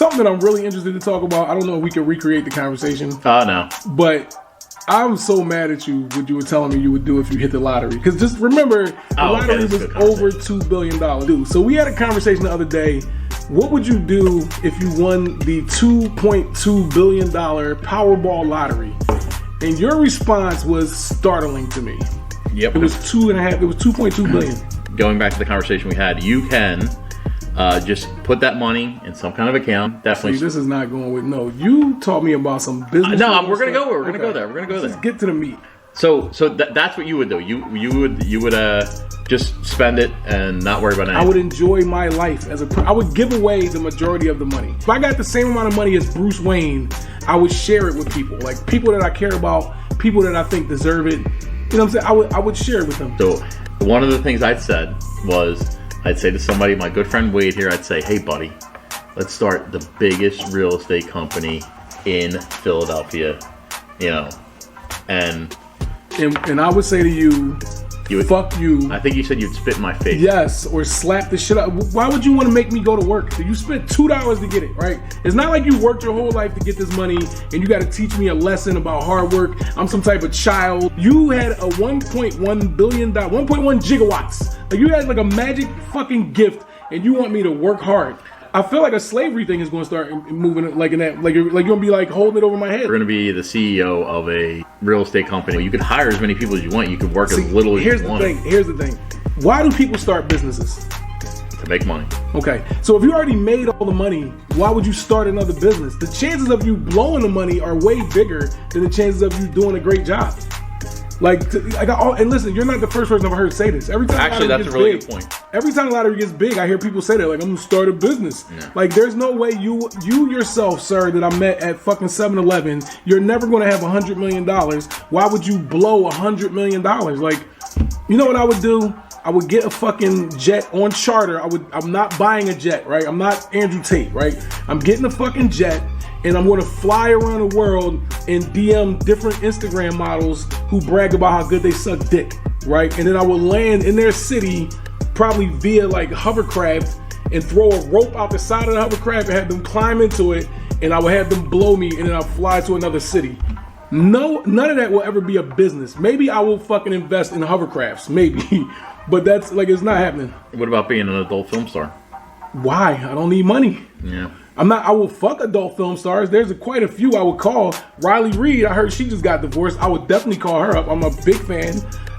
something that I'm really interested to talk about. I don't know if we can recreate the conversation. Oh, no. But I'm so mad at you what you were telling me you would do if you hit the lottery. Because just remember, the lottery was over $2 billion. Dude, so we had a conversation the other day. What would you do if you won the $2.2 billion Powerball lottery? And your response was startling to me. Yep. It was 2.5. It was 2.2 billion. Going back to the conversation we had, you can just put that money in some kind of account. Definitely. See, this is not going with no. You taught me about some business. No, we're gonna go. We're gonna go there. We're gonna go there. Let's get to the meat. So that's what you would do. You would just spend it and not worry about anything. I would enjoy my life I would give away the majority of the money. If I got the same amount of money as Bruce Wayne, I would share it with people, like people that I care about, people that I think deserve it. You know what I'm saying? I would share it with them. So one of the things I'd said was, I'd say to somebody, my good friend Wade here, I'd say, hey buddy, let's start the biggest real estate company in Philadelphia, and I would say to you, fuck you. I think you said you'd spit in my face. Yes, or slap the shit out. Why would you want to make me go to work? You spent $2 to get it, right? It's not like you worked your whole life to get this money and you got to teach me a lesson about hard work. I'm some type of child. You had a $1.1 billion, 1.1 gigawatts. Like you had like a magic fucking gift and you want me to work hard. I feel like a slavery thing is going to start moving like in that, like you're going to be like holding it over my head. You're going to be the CEO of a real estate company. You could hire as many people as you want. You could work as little as you want. Here's the thing. Why do people start businesses? To make money. Okay, so if you already made all the money, why would you start another business? The chances of you blowing the money are way bigger than the chances of you doing a great job. And listen, you're not the first person I've heard say this. Every time actually, that's a really good point. Every time the lottery gets big, I hear people say that, like, I'm gonna start a business. Yeah. Like, there's no way you yourself, sir, that I met at fucking 7-Eleven, you're never gonna have $100 million. Why would you blow $100 million? Like, you know what I would do? I would get a fucking jet on charter. I'm not buying a jet, right? I'm not Andrew Tate, right? I'm getting a fucking jet. And I'm going to fly around the world and DM different Instagram models who brag about how good they suck dick, right? And then I will land in their city, probably via like hovercraft, and throw a rope out the side of the hovercraft and have them climb into it, and I will have them blow me, and then I'll fly to another city. No, none of that will ever be a business. Maybe I will fucking invest in hovercrafts, maybe. But that's like, it's not happening. What about being an adult film star? Why? I don't need money. Yeah. I will fuck adult film stars. There's quite a few I would call. Riley Reid, I heard she just got divorced. I would definitely call her up. I'm a big fan.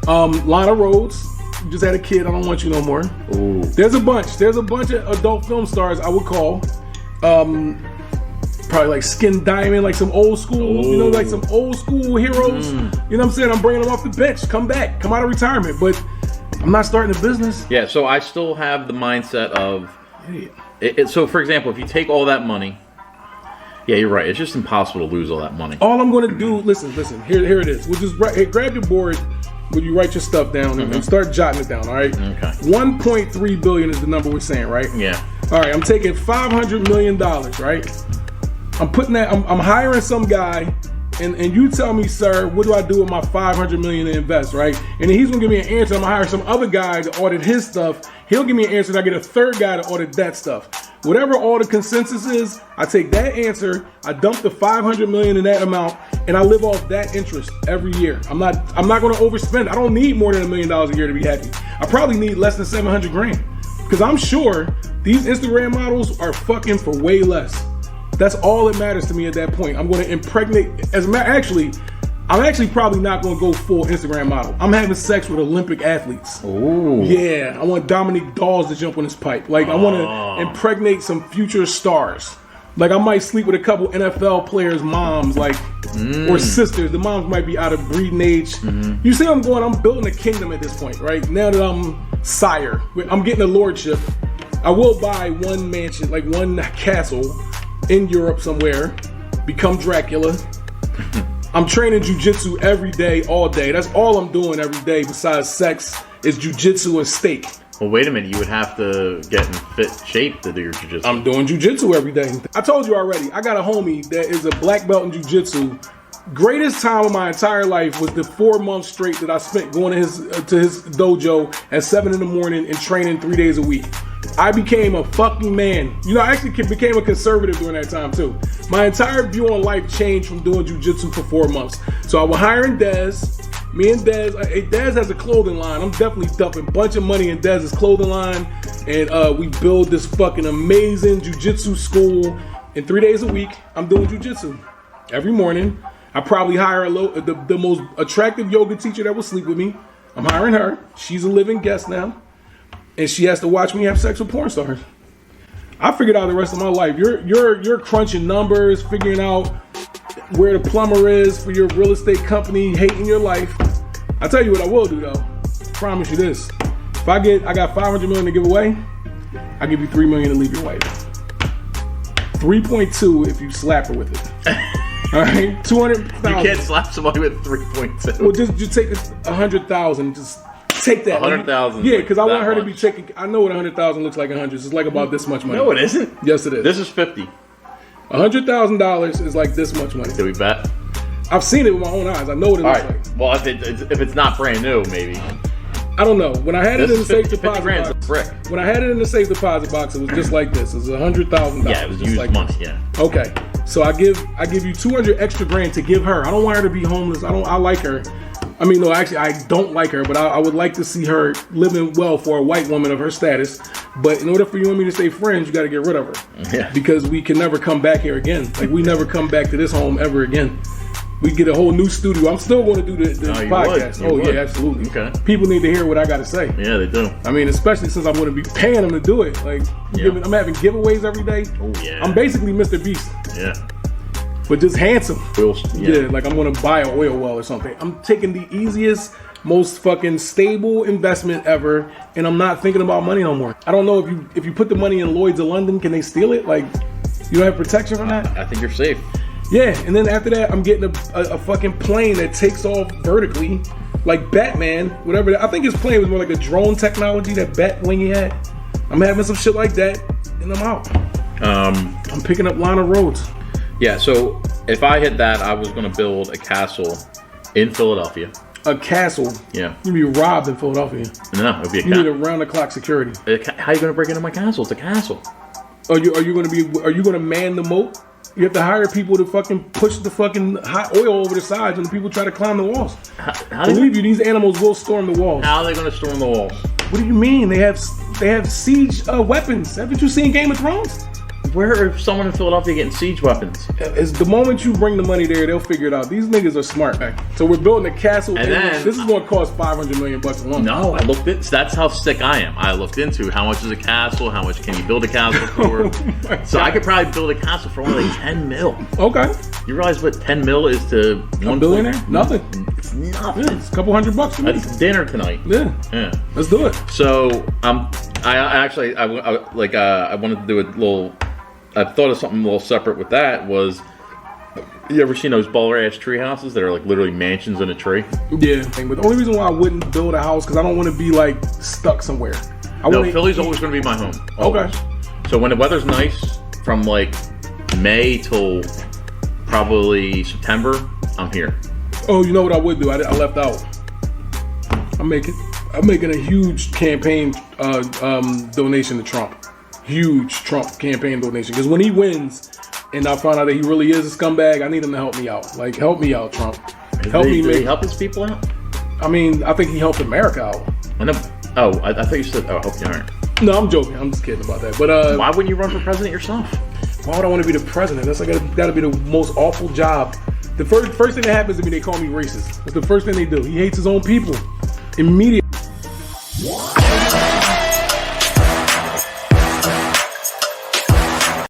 Lana Rhoades, just had a kid. I don't want you no more. Ooh. There's a bunch of adult film stars I would call. Probably like Skin Diamond, like some old school, like some old school heroes. You know what I'm saying? I'm bringing them off the bench. Come back. Come out of retirement. But I'm not starting a business. Yeah, so I still have the mindset of... So, for example, if you take all that money, yeah, you're right. It's just impossible to lose all that money. All I'm going to do, listen. Here it is. We'll just grab your board when you write your stuff down and start jotting it down. All right. Okay. 1.3 billion is the number we're saying, right? Yeah. All right. I'm taking $500 million, right? I'm putting that. I'm hiring some guy. And you tell me, sir, what do I do with my $500 million to invest, right? And then he's gonna give me an answer. I'm gonna hire some other guy to audit his stuff. He'll give me an answer, and I get a third guy to audit that stuff. Whatever all the consensus is, I take that answer, I dump the $500 million in that amount, and I live off that interest every year. I'm not gonna overspend. I don't need more than $1 million a year to be happy. I probably need less than 700 grand, because I'm sure these Instagram models are fucking for way less. That's all that matters to me at that point. I'm going to impregnate. I'm actually probably not going to go full Instagram model. I'm having sex with Olympic athletes. Ooh. Yeah, I want Dominique Dawes to jump on his pipe. Like, I want to impregnate some future stars. Like, I might sleep with a couple NFL players' moms, like, or sisters. The moms might be out of breeding age. You see, I'm building a kingdom at this point, right? Now that I'm sire, I'm getting a lordship. I will buy one mansion, like one castle in Europe somewhere, become Dracula. I'm training jujitsu every day, all day. That's all I'm doing every day besides sex is jujitsu and steak. Well, wait a minute. You would have to get in fit shape to do your jujitsu. I'm doing jujitsu every day. I told you already. I got a homie that is a black belt in jujitsu. Greatest time of my entire life was the 4 months straight that I spent going to his dojo at 7 in the morning and training 3 days a week. I became a fucking man. You know, I actually became a conservative during that time too. My entire view on life changed from doing jujitsu for 4 months. So I was hiring Dez. Me and Dez, Dez has a clothing line. I'm definitely dumping a bunch of money in Dez's clothing line. And we build this fucking amazing jujitsu school. And 3 days a week, I'm doing jujitsu. Every morning, I probably hire the most attractive yoga teacher that will sleep with me. I'm hiring her. She's a living guest now. And she has to watch me have sex with porn stars. I figured out the rest of my life. You're crunching numbers, figuring out where the plumber is for your real estate company, hating your life. I'll tell you what I will do though. Promise you this. If I got $500 million to give away, I'll give you $3 million to leave your wife. 3.2 if you slap her with it. All right, 200,000. You can't slap somebody with 3.2. Well, just take 100,000. Just take that. 100,000. Yeah, because I want her to be much. taking. I know what 100,000 looks like in hundreds. It's like about this much money. No, it isn't. Yes, it is. This is 50. $100,000 is like this much money. Did we bet? I've seen it with my own eyes. I know what it All looks right. like. Well, if it's not brand new, maybe. I don't know. When I had it in the safe 50 deposit grand's a box, brick. when I had it in the safe deposit box, it was just like this. It was $100,000. Yeah, it was just used like money. this. Yeah. Okay, so I give you 200 extra grand to give her. I don't want her to be homeless. I like her. I mean, no, actually, I don't like her, but I would like to see her living well for a white woman of her status. But in order for you and me to stay friends, you got to get rid of her. Yeah. Because we can never come back here again. Like, we never come back to this home ever again. We get a whole new studio. I'm still going to do the No, you podcast. would. You would. Yeah, absolutely. Okay. People need to hear what I got to say. Yeah, they do. I mean, especially since I'm going to be paying them to do it. Like, Yeah. I'm having giveaways every day. Oh, yeah. I'm basically Mr. Beast, Yeah. but just handsome. Yeah. Like I'm going to buy an oil well or something. I'm taking the easiest, most fucking stable investment ever, and I'm not thinking about money no more. I don't know if you put the money in Lloyd's of London, can they steal it? Like, you don't have protection from that? I think you're safe. Yeah, and then after that, I'm getting a fucking plane that takes off vertically, like Batman, whatever. I think his plane was more like a drone technology, that bat wing he had. I'm having some shit like that, and I'm out. I'm picking up Lana Rhodes. Yeah, so if I hit that, I was going to build a castle in Philadelphia. A castle. Yeah. You'd be robbed in Philadelphia. No, it would be a You need castle. around-the-clock security. How are you going to break into my castle? It's a castle. Are you going to man the moat? You have to hire people to fucking push the fucking hot oil over the sides when people try to climb the walls. How Believe you, these animals will storm the walls. are they going to storm the walls? What do you mean? They have siege weapons. Haven't you seen Game of Thrones? Where is someone in Philadelphia getting siege weapons? It's the moment you bring the money there, they'll figure it out. These niggas are smart, man. So we're building a castle. And then- this is going to cost $500 million alone. No, I looked at. That's how sick I am. I looked into how much is a castle, how much can you build a castle for. Oh my So I God. could probably build a castle for only like 10 mil. Okay. You realize what 10 mil is to A billionaire? Nothing. It's nothing. Yeah, it's a couple $100 to me. That's dinner tonight. Yeah. Yeah. Let's do it. So I wanted to do a little. I thought of something a little separate with that. Was you ever seen those baller ass tree houses that are like literally mansions in a tree? Yeah. But the only reason why I wouldn't build a house because I don't want to be like stuck somewhere. No, wanna- Philly's always going to be my home. Always. Okay. So when the weather's nice, from like May till probably September, I'm here. Oh, you know what I would do? I left out. I'm making a huge campaign donation to Trump. Huge Trump campaign donation. Because when he wins, and I find out that he really is a scumbag, I need him to help me out. Like, help me out, Trump. Help me Did make. he help his people out? I mean, I think he helped America out. I know. Oh, I thought you said. Oh, I hope you aren't. No, I'm joking. I'm just kidding about that. But Why wouldn't you run for president yourself? why would I want to be the president? That's like got to be the most awful job. The first thing that happens to me, they call me racist. That's the first thing they do. He hates his own people. Immediately.